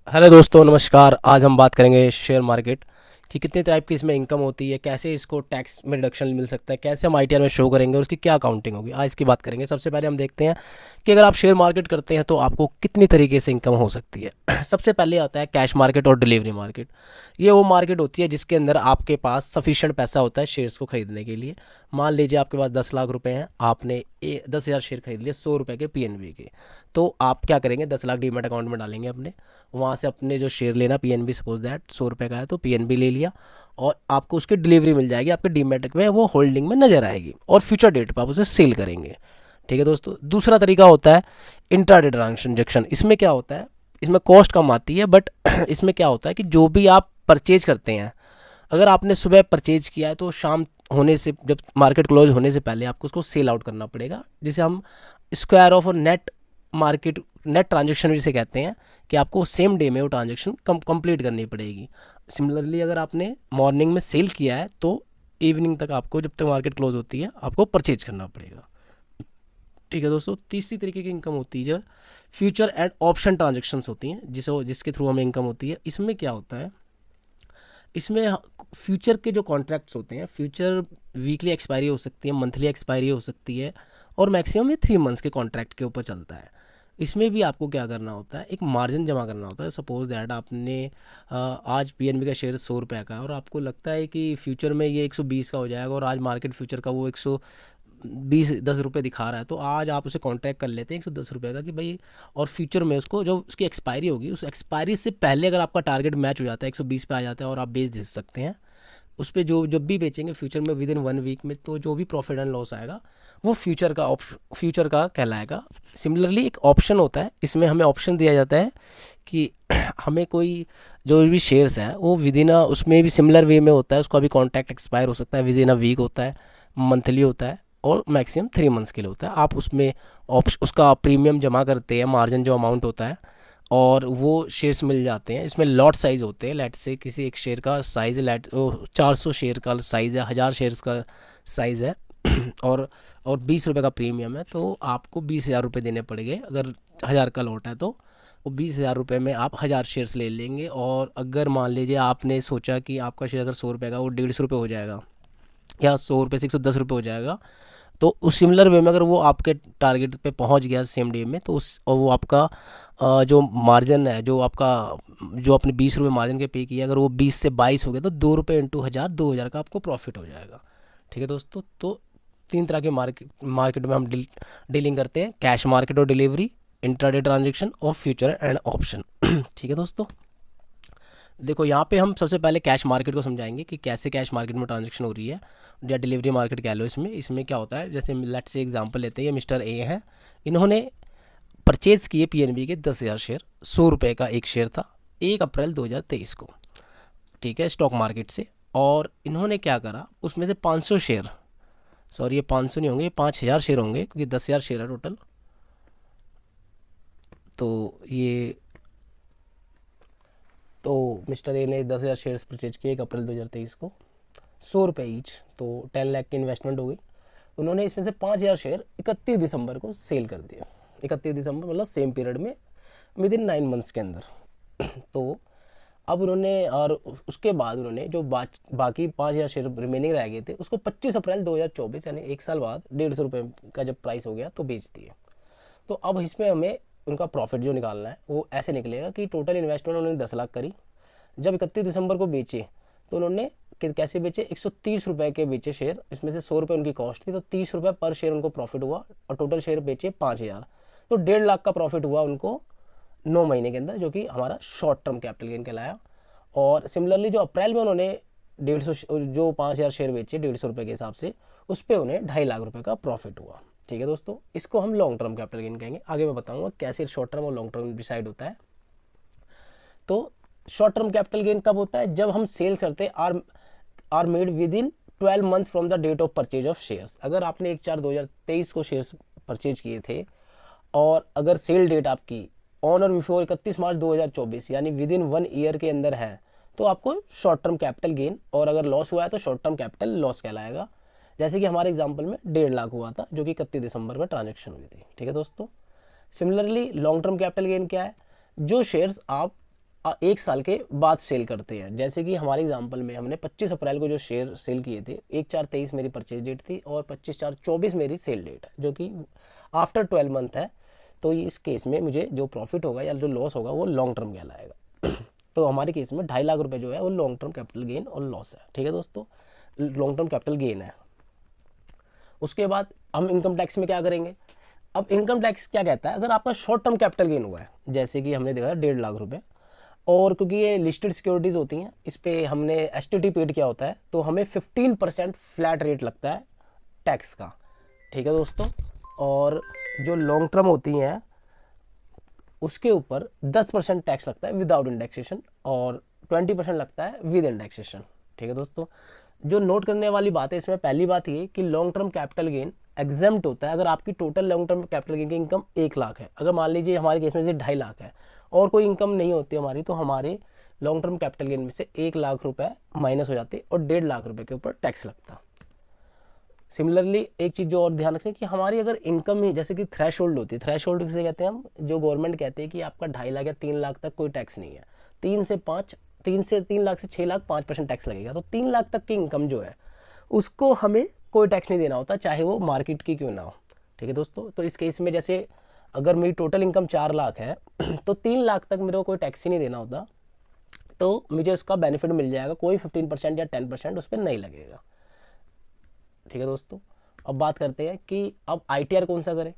Hello दोस्तों, नमस्कार। आज हम बात करेंगे शेयर मार्केट कि कितने टाइप की इसमें इनकम होती है, कैसे इसको टैक्स में रिडक्शन मिल सकता है, कैसे हम आईटीआर में शो करेंगे और उसकी क्या अकाउंटिंग होगी। आज इसकी बात करेंगे। सबसे पहले हम देखते हैं कि अगर आप शेयर मार्केट करते हैं तो आपको कितनी तरीके से इनकम हो सकती है। सबसे पहले आता है कैश मार्केट और डिलीवरी मार्केट। ये वो मार्केट होती है जिसके अंदर आपके पास सफिशिएंट पैसा होता है शेयर्स को खरीदने के लिए। मान लीजिए आपके पास 10 लाख रुपए हैं, आपने 10,000 शेयर खरीद लिए 100 रुपये के पीएनबी के। तो आप क्या करेंगे, 10 लाख डीमेट अकाउंट में डालेंगे अपने। वहाँ से अपने जो शेयर लेना पीएनबी, सपोज दैट 100 रुपये का है तो पीएनबी ले लिया और आपको उसकी डिलीवरी मिल जाएगी आपके डीमेट में, वो होल्डिंग में नजर आएगी और फ्यूचर डेट पर आप उसे सेल करेंगे। ठीक है दोस्तों। दूसरा तरीका होता है इंट्राडे ट्रांजेक्शन। इसमें क्या होता है, इसमें कॉस्ट कम आती है बट इसमें क्या होता है कि जो भी आप परचेज करते हैं, अगर आपने सुबह परचेज किया है तो शाम होने से, जब मार्केट क्लोज होने से पहले आपको उसको सेल आउट करना पड़ेगा, जिसे हम square of net market net transaction जिसे कहते हैं, कि आपको सेम डे में वो ट्रांजेक्शन कंप्लीट करनी पड़ेगी। सिमिलरली अगर आपने मॉर्निंग में सेल किया है तो इवनिंग तक आपको, जब तक मार्केट क्लोज होती है, आपको परचेज करना पड़ेगा। ठीक है दोस्तों। तीसरी तरीके की इनकम होती है जो फ्यूचर एंड ऑप्शन ट्रांजेक्शन्स होती हैं, जिसके थ्रू हमें इनकम होती है। इसमें क्या होता है, इसमें फ्यूचर के जो कॉन्ट्रैक्ट्स होते हैं, फ्यूचर वीकली एक्सपायरी हो सकती है, मंथली एक्सपायरी हो सकती है और मैक्सिमम ये 3 मंथ्स के कॉन्ट्रैक्ट के ऊपर चलता है। इसमें भी आपको क्या करना होता है, एक मार्जिन जमा करना होता है। सपोज दैट आपने आज पीएनबी का शेयर 100 रुपये का है और आपको लगता है कि फ्यूचर में ये 120 का हो जाएगा और आज मार्केट फ्यूचर का वो 110 रुपये दिखा रहा है, तो आज आप उसे कॉन्ट्रैक्ट कर लेते हैं 110 रुपये का कि भाई, और फ्यूचर में उसको जब उसकी एक्सपायरी होगी, उस एक्सपायरी से पहले अगर आपका टारगेट मैच हो जाता है, 120 पे आ जाता है और आप बेच दे सकते हैं उस पर। जो जब भी बेचेंगे फ्यूचर में विद इन 1 वीक में, तो जो भी प्रॉफिट एंड लॉस आएगा वो फ्यूचर का कहलाएगा। सिमिलरली एक ऑप्शन होता है, इसमें हमें ऑप्शन दिया जाता है कि हमें कोई जो भी शेयर्स है वो विद इन उसमें भी सिमिलर वे में होता है, उसका भी कॉन्ट्रैक्ट एक्सपायर हो सकता है, विद इन वीक होता है, मंथली होता है और मैक्सिमम 3 मंथ्स के लिए होता है। आप उसमें उसका प्रीमियम जमा करते हैं, मार्जिन जो अमाउंट होता है, और वो शेयर्स मिल जाते हैं। इसमें लॉट साइज़ होते हैं। लेट से किसी एक शेयर का साइज़ 400 शेयर का साइज़ है, 1000 शेयर्स का साइज़ है और 20 रुपये का प्रीमियम है, तो आपको 20,000 रुपये देने पड़ेंगे। अगर 1000 का लॉट है तो वो 20,000 रुपये में आप 1000 शेयर्स ले लेंगे। और अगर मान लीजिए आपने सोचा कि आपका शेयर अगर 100 रुपये का, वो 150 रुपये हो जाएगा या 100 रुपये से 110 रुपये हो जाएगा, तो उस सिमिलर वे में अगर वो आपके टारगेट पे पहुंच गया सेम डे में, तो उस और वो आपका जो मार्जिन है, जो आपने 20 रुपये मार्जिन के पे किया, अगर वो 20 से 22 हो गया तो 2 रुपये इंटू 1000, 2000 का आपको प्रॉफिट हो जाएगा। ठीक है दोस्तों। तो 3 तरह के मार्केट में हम डीलिंग करते हैं, कैश मार्केट और डिलीवरी, इंट्राडे ट्रांजेक्शन और फ्यूचर एंड ऑप्शन। ठीक है दोस्तों। देखो यहाँ पे हम सबसे पहले कैश मार्केट को समझाएंगे कि कैसे कैश मार्केट में ट्रांजैक्शन हो रही है, या डिलीवरी मार्केट कह लो। इसमें क्या होता है, जैसे लेट्स से एग्जांपल लेते हैं, ये मिस्टर ए हैं, इन्होंने परचेज़ किए पीएनबी के 10,000 शेयर, 100 रुपये का एक शेयर था 1 अप्रैल 2023 को। ठीक है, स्टॉक मार्केट से। और इन्होंने क्या करा, उसमें से 500 शेयर, सॉरी ये 500 नहीं होंगे, ये 5,000 शेयर होंगे क्योंकि 10,000 शेयर है टोटल। तो मिस्टर ए ने 10,000 शेयर्स परचेज किए 1 अप्रैल 2023 को, 100 रुपये ईच, तो 10 लाख की इन्वेस्टमेंट हो गई। उन्होंने इसमें से 5,000 शेयर 31 दिसंबर को सेल कर दिया। 31 दिसंबर मतलब सेम पीरियड में, विद इन 9 मंथ्स के अंदर। तो अब उन्होंने, और उसके बाद उन्होंने जो बाकी 5,000 शेयर रिमेनिंग रह गए थे, उसको 25 अप्रैल 2024 यानी 1 साल बाद 150 रुपये का जब प्राइस हो गया तो बेच दिए। तो अब इसमें हमें उनका प्रॉफिट जो निकालना है वो ऐसे निकलेगा कि टोटल इन्वेस्टमेंट उन्होंने 10 लाख करी, जब 31 दिसंबर को बेचे तो उन्होंने कैसे बेचे, 130 रुपये के बेचे शेयर, इसमें से 100 रुपये उनकी कॉस्ट थी, तो 30 रुपये पर शेयर उनको प्रॉफिट हुआ और टोटल शेयर बेचे 5,000, तो 1.5 लाख का प्रॉफिट हुआ उनको 9 महीने के अंदर, जो कि हमारा शॉर्ट टर्म कैपिटल गेन कहलाया। और सिमिलरली जो अप्रैल में उन्होंने 150 जो 5,000 शेयर बेचे 150 रुपये के हिसाब से, उस पर उन्हें 2.5 लाख रुपये का प्रॉफिट हुआ। ठीक है दोस्तों, इसको हम लॉन्ग टर्म कैपिटल गेन कहेंगे। आगे मैं बताऊंगा कैसे शॉर्ट टर्म और लॉन्ग टर्म डिसाइड होता है। तो शॉर्ट टर्म कैपिटल गेन कब होता है, जब हम सेल करते are made within 12 month from the date of purchase of shares. अगर आपने 1/4/2023 को शेयर्स परचेज किए थे और अगर सेल डेट आपकी ऑन और बिफोर 31 मार्च 2024 यानी विद इन 1 ईयर के अंदर है, तो आपको शॉर्ट टर्म कैपिटल गेन, और अगर लॉस हुआ है तो शॉर्ट टर्म कैपिटल लॉस कहलाएगा। जैसे कि हमारे एग्जांपल में 1.5 लाख हुआ था, जो कि 31 दिसंबर में ट्रांजैक्शन हुई थी। ठीक है दोस्तों। Similarly long term capital gain क्या है, जो शेयर्स आप 1 साल के बाद सेल करते हैं। जैसे कि हमारे एग्जांपल में हमने 25 अप्रैल को जो शेयर सेल किए थे, 1/4/23 मेरी परचेज डेट थी और 25/4/24 मेरी सेल डेट है, जो कि आफ्टर 12 मंथ है। तो इस केस में मुझे जो प्रॉफिट होगा या जो लॉस होगा वो लॉन्ग टर्म कहलाएगा। तो हमारे केस में 2.5 लाख रुपए जो है वो लॉन्ग टर्म कैपिटल गेन और लॉस है। ठीक है दोस्तों, लॉन्ग टर्म कैपिटल गेन है। उसके बाद हम इनकम टैक्स में क्या करेंगे। अब इनकम टैक्स क्या कहता है, अगर आपका शॉर्ट टर्म कैपिटल गेन हुआ है, जैसे कि हमने देखा 1.5 लाख रुपए, और क्योंकि ये लिस्टेड सिक्योरिटीज़ होती हैं, इस पर हमने एसटीटी पेड किया होता है, तो हमें 15% फ्लैट रेट लगता है टैक्स का। ठीक है दोस्तों, और जो लॉन्ग टर्म होती हैं उसके ऊपर 10% टैक्स लगता है विदाउट इंडेक्सेशन और 20% लगता है विद इंडेक्सेशन। ठीक है दोस्तों, जो नोट करने वाली बात है इसमें, पहली बात ये कि long term capital gain exempt होता है अगर आपकी total long term capital gain की इनकम 1 लाख है। अगर मान लीजिए हमारे केस में से 2.5 लाख है और कोई इनकम नहीं होती हमारी, तो हमारे लॉन्ग टर्म कैपिटल गेन में से 1 लाख रुपए माइनस हो जाते और 1.5 लाख रुपए के ऊपर टैक्स लगता। सिमिलरली एक चीज़ जो और ध्यान रखें कि हमारी अगर इनकम ही, जैसे कि थ्रेशोल्ड होती है, थ्रेशोल्ड किसे कहते हैं हम, जो गवर्नमेंट कहते हैं कि आपका 2.5 लाख या 3 लाख तक कोई टैक्स नहीं है, 3 से 3 लाख से 6 लाख 5% टैक्स लगेगा। तो 3 लाख तक की इनकम जो है उसको हमें कोई टैक्स नहीं देना होता, चाहे वो मार्केट की क्यों ना हो। ठीक है दोस्तों, तो इस केस में जैसे अगर मेरी टोटल इनकम 4 लाख है तो 3 लाख तक मेरे को कोई टैक्स ही नहीं देना होता, तो मुझे उसका बेनिफिट मिल जाएगा, कोई 15% या 10% उस पर नहीं लगेगा। ठीक है दोस्तों, अब बात करते हैं कि अब आईटीआर कौन सा करें।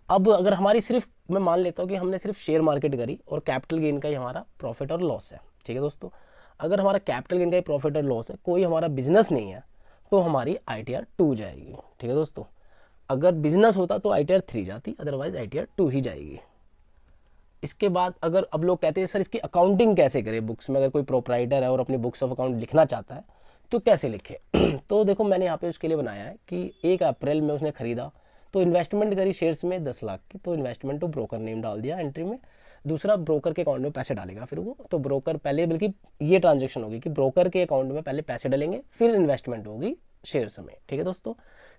अब अगर हमारी सिर्फ, मैं मान लेता हूँ कि हमने सिर्फ शेयर मार्केट करी और कैपिटल गेन का ही हमारा प्रॉफिट और लॉस है। ठीक है दोस्तों, अगर हमारा कैपिटल गेन का ही प्रॉफिट और लॉस है, कोई हमारा बिजनेस नहीं है, तो हमारी आईटीआर 2 जाएगी। ठीक है दोस्तों, अगर बिजनेस होता तो आईटीआर 3 जाती, अदरवाइज आईटीआर 2 ही जाएगी। इसके बाद अगर अब लोग कहते हैं सर इसकी अकाउंटिंग कैसे करें बुक्स में, अगर कोई प्रोपराइटर है और अपनी बुक्स ऑफ अकाउंट लिखना चाहता है तो कैसे लिखे। तो देखो मैंने यहाँ पे उसके लिए बनाया है कि 1 अप्रैल में उसने खरीदा तो इन्वेस्टमेंट करी शेयर्स में 10 लाख की, तो इन्वेस्टमेंट टू ब्रोकर नेम डाल दिया एंट्री में। दूसरा, ब्रोकर के अकाउंट में पैसे डालेगा फिर वो, तो ब्रोकर पहले, बल्कि ये ट्रांजेक्शन होगी कि ब्रोकर के अकाउंट में पहले पैसे डालेंगे फिर इन्वेस्टमेंट होगी शेयर्स में। ठीक है दोस्तों,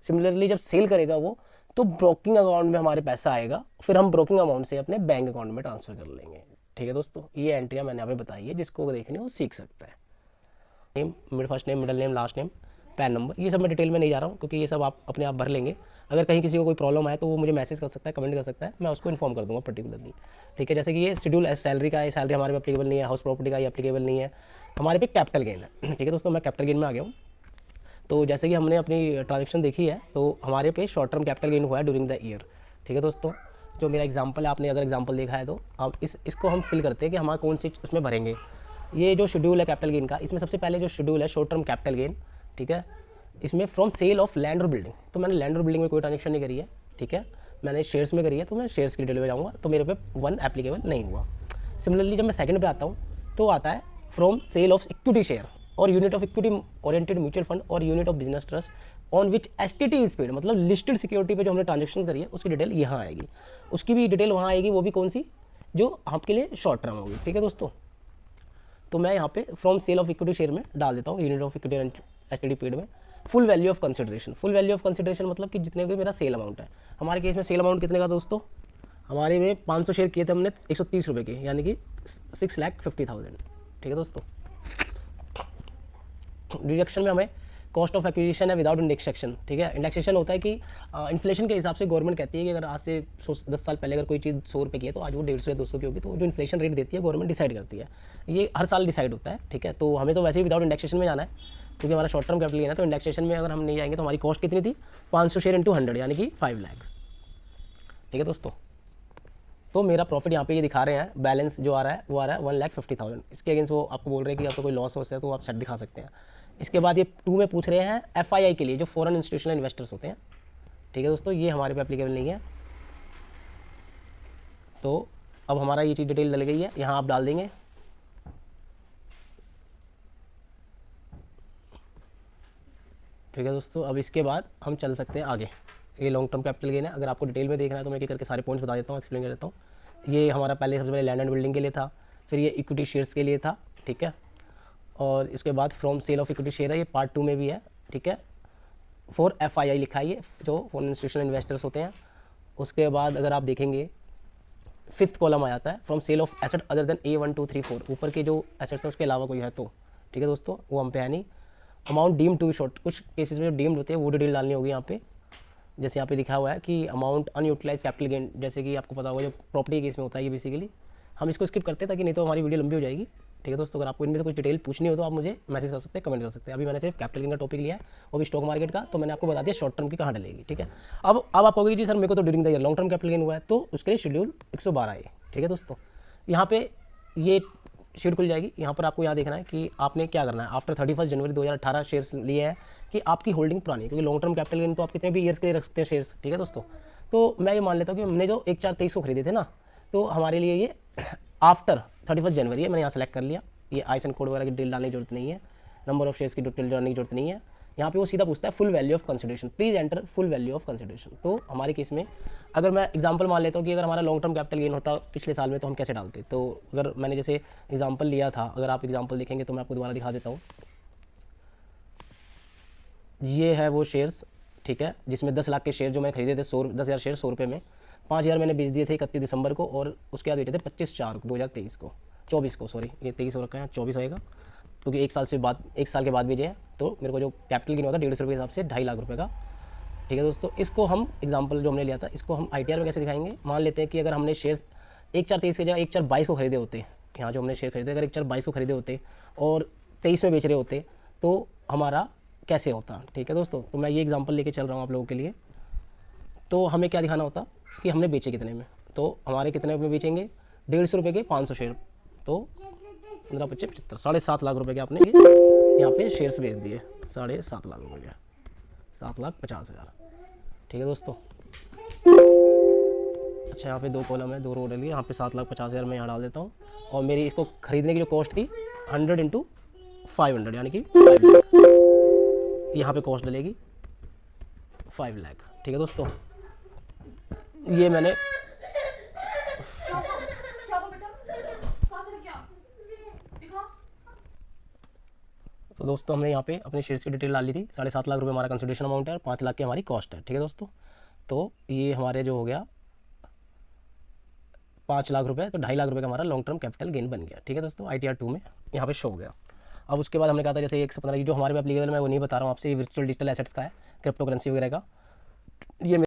सिमिलरली जब सेल करेगा वो, तो ब्रोकिंग अकाउंट में हमारे पैसा आएगा, फिर हम ब्रोकिंग अमाउंट से अपने बैंक अकाउंट में ट्रांसफर कर लेंगे। ठीक है दोस्तों, ये एंट्रियाँ मैंने यहाँ पे बताई है, जिसको देखनी वो सीख सकता है। Name, first name, middle name, last name, pan number, ये सब मैं डिटेल में नहीं जा रहा हूँ क्योंकि ये सब आप अपने आप भर लेंगे। अगर कहीं किसी को कोई प्रॉब्लम आए तो वो मुझे मैसेज कर सकता है, कमेंट कर सकता है, मैं उसको इन्फॉर्म कर दूंगा पर्टिकुलरली। ठीक है, जैसे कि ये शेड्यूल सैलरी का है, सैलरी हमारे पे अप्लीकेबल नहीं है, हाउस प्रॉपर्टी का ये अप्लीकेबल नहीं है, हमारे पे कैपिटल गेन है। ठीक है दोस्तों, मैं कैपिटल गेन में आ गया हूँ। तो जैसे कि हमने अपनी ट्रांजेक्शन देखी है, तो हमारे पे शॉर्ट टर्म कैपिटल गेन हुआ है ड्यूरिंग द ईयर। ठीक है दोस्तों, जो मेरा एग्जांपल है, आपने अगर एग्जांपल देखा है तो अब इसको हम फिल करते हैं कि हमारा कौन सी उसमें भरेंगे। ये जो शेड्यूल है कैपिटल गेन का, इसमें सबसे पहले जो शेड्यूल है शॉर्ट टर्म कैपिटल गेन, ठीक है, इसमें फ्रॉम सेल ऑफ लैंड और बिल्डिंग, तो मैंने लैंड और बिल्डिंग में कोई ट्रांजेक्शन नहीं करी है। ठीक है, मैंने शेयर्स में करी है, तो मैं शेयर्स की डिटेल में जाऊँगा, तो मेरे पे 1 एप्लीकेबल नहीं हुआ। सिमिलरली जब मैं सेकंड पे आता हूँ तो आता है from sale of equity share और unit of equity oriented mutual fund और unit of business trust on which STT is paid, मतलब लिस्टेड सिक्योरिटी पे जो हमने ट्रांजेक्शन करी है उसकी डिटेल यहाँ आएगी, उसकी भी डिटेल वहाँ आएगी, वो भी कौन सी, जो आपके लिए शॉर्ट टर्म होगी। ठीक है दोस्तों, तो मैं यहाँ पे from sale of equity share में डाल देता हूँ unit of equity STD paid में full value of consideration. Full value of consideration मतलब कि जितने का मेरा सेल अमाउंट है। हमारे केस में सेल अमाउंट कितने का दोस्तों, हमारे में 500 शेयर किए थे हमने 130 रुपये के, यानी कि 6,50,000। ठीक है दोस्तों, डिडक्शन में हमें कॉस्ट ऑफ एक्विजिशन है विदाउट इंडेक्सेशन। ठीक है, इंडेक्सेशन होता है कि इन्फ्लेशन के हिसाब से गवर्नमेंट कहती है कि अगर आज से 10 साल पहले अगर कोई चीज़ 100 रुपये की है तो आज वो 150 या 200 की होगी, तो जो इन्फ्लेशन रेट देती है गवर्नमेंट डिसाइड करती है, ये हर साल डिसाइड होता है। ठीक है, तो हमें तो वैसे ही विदाउट इंडेक्सेशन में जाना है क्योंकि हमारा शॉर्ट टर्म कैपिटल गेन है, तो इंडेक्सेशन में अगर हम नहीं जाएंगे तो हमारी कॉस्ट कितनी थी, 500 शेयर इंटू 100 यानी कि 5 लाख। ठीक है दोस्तों, तो मेरा प्रॉफिट यहाँ पे ये दिखा रहे हैं, बैलेंस जो आ रहा है वो आ रहा है 1,50,000। इसके अगेंस्ट वो आपको बोल रहे हैं कि आपको कोई लॉस हो सकता है तो आप सेट दिखा सकते हैं। इसके बाद ये 2 में पूछ रहे हैं एफआईआई के लिए, जो फॉरेन इंस्टीट्यूशनल इन्वेस्टर्स होते हैं। ठीक है दोस्तों, ये हमारे पे एप्लीकेबल नहीं है, तो अब हमारा ये चीज़ डिटेल डल गई है, यहाँ आप डाल देंगे। ठीक है दोस्तों, अब इसके बाद हम चल सकते हैं आगे। ये लॉन्ग टर्म कैपिटल गेन है, अगर आपको डिटेल में देखना है तो मैं एक करके सारे पॉइंट्स बता देता हूँ, एक्सप्लेन कर देता हूँ। ये हमारा पहले सबसे पहले लैंड एंड बिल्डिंग के लिए था, फिर ये इक्विटी शेयर्स के लिए था। ठीक है, और इसके बाद from sale of equity share है, ये पार्ट 2 में भी है। ठीक है, फॉर एफआईआई लिखा है, ये जो फॉरेन इंस्टीट्यूशनल इन्वेस्टर्स होते हैं। उसके बाद अगर आप देखेंगे फिफ्थ कॉलम आ जाता है from sale of asset other than A1 2 3 4, ऊपर के जो एसेट्स है उसके अलावा कोई है तो, ठीक है दोस्तों, वो हम पे है नहीं। Amount deemed to be short, कुछ केसेस में जो डीम्ड होते हैं वो डिटेल डालनी होगी यहाँ पे। जैसे यहाँ पे लिखा हुआ है कि अमाउंट अनयूटिलाइज कैपिटल गेन, जैसे कि आपको पता होगा जो प्रॉपर्टी केस में होता है ये बेसिकली, हम इसको स्किप करते हैं ताकि नहीं तो हमारी वीडियो लंबी हो जाएगी, ठीक है दोस्तों। अगर आपको इनमें से कुछ डिटेल पूछनी हो तो आप मुझे मैसेज कर सकते हैं, कमेंट कर सकते हैं। अभी मैंने सिर्फ कैपिटल गेन का टॉपिक लिया है, वो भी स्टॉक मार्केट का, तो मैंने आपको बता दिया शॉर्ट टर्म की कहाँ डलेगी, ठीक है। अब आप कहोगे जी सर मेरे को तो during the year long term capital gain हुआ है, तो उसके लिए शेड्यूल 112 है, ठीक है दोस्तों। यहाँ पे ये शीट खुल जाएगी, यहाँ पर आपको यहाँ देखना है कि आपने क्या करना है। आफ्टर 31 जनवरी 2018 शेयर्स लिए हैं कि आपकी होल्डिंग पुरानी है, क्योंकि लॉन्ग टर्म कैपिटल गेन तो आप कितने भी ईयर्स के लिए रख सकते हैं शेयर्स, ठीक है दोस्तों। तो मैं ये मान लेता हूँ कि हमने जो 1/4/23 को खरीदे थे ना, तो हमारे लिए ये आफ्टर 31 जनवरी है, मैंने यहाँ सेलेक्ट कर लिया। ये आईएसएन कोड वगैरह की डिटेल डालने की जरूरत नहीं है, नंबर ऑफ शेयर्स की डिटेल डालने की जरूरत नहीं है। यहाँ पे वो सीधा पूछता है full value of consideration, please enter full value of consideration. तो हमारे केस में अगर मैं एग्जांपल मान लेता हूँ कि अगर हमारा लॉन्ग टर्म कैपिटल गेन होता पिछले साल में तो हम कैसे डालते, तो अगर मैंने जैसे एग्जांपल लिया था, अगर आप एग्जांपल देखेंगे तो मैं आपको दोबारा दिखा देता हूँ। ये है वो शेयर्स, ठीक है, जिसमें 10 लाख के शेयर जो मैंने खरीदे थे 10,000 शेयर 100 रुपये में, 5,000 मैंने बेच दिए थे 31 दिसंबर को, और उसके बाद बेचे थे 25/4/2023 को, 24 को, सॉरी ये 23 हो रखा है, 24 होएगा, क्योंकि एक साल के बाद बेचे हैं, तो मेरे को जो कैपिटल गेन हुआ था 150 रुपये के हिसाब से 2.5 लाख रुपये का, ठीक है दोस्तों। इसको हम एग्जांपल जो हमने लिया था इसको हम ITR में कैसे दिखाएंगे। मान लेते हैं कि अगर हमने शेयर्स 1/4/23 के जगह 1/4/22 को खरीदे होते, यहाँ जो हमने शेयर खरीदे अगर 1/4/22 को खरीदे होते और 23 में बेच रहे होते तो हमारा कैसे होता, ठीक है दोस्तों। तो मैं ये एग्जांपल लेके चल रहा हूँ आप लोगों के लिए। तो हमें क्या दिखाना होता कि हमने बेचे कितने में, तो हमारे कितने में बेचेंगे 150 रुपये के 500 शेयर, तो 15/25 7.5 लाख रुपये के आपने ये यहाँ पे शेयर्स बेच दिए, 7.5 लाख रुपये के, 7,50,000, ठीक है दोस्तों। अच्छा यहाँ पे 2 कॉलम है, 2 रो डली, यहाँ पे 7,50,000 मैं यहाँ डाल देता हूँ, और मेरी इसको खरीदने की जो कॉस्ट थी 100 × 500 यानी कि 5 लाख, यहाँ पे कॉस्ट डलेगी 5 लाख, ठीक है दोस्तों। ये मैंने तो दोस्तों हमने यहाँ पे अपने शेयर्स की डिटेल डाल ली थी, 7.5 लाख रुपये हमारा कंसिडरेशन अमाउंट है और 5 लाख की हमारी कॉस्ट है, ठीक है दोस्तों। तो ये हमारे जो हो गया 5 लाख रुपये, तो 2.5 लाख रुपये का हमारा लॉन्ग टर्म कैपिटल गेन बन गया, ठीक है दोस्तों। ITR 2 में यहाँ पे शो हो गया। अब उसके बाद हमने कहा था जैसे 115 जो हमारे पे एप्लीकेबल मैं वो नहीं बता रहा हूँ आपसे, ये वर्चुअल डिजिटल एसेट्स का है, क्रिप्टो करेंसी वगैरह का। ये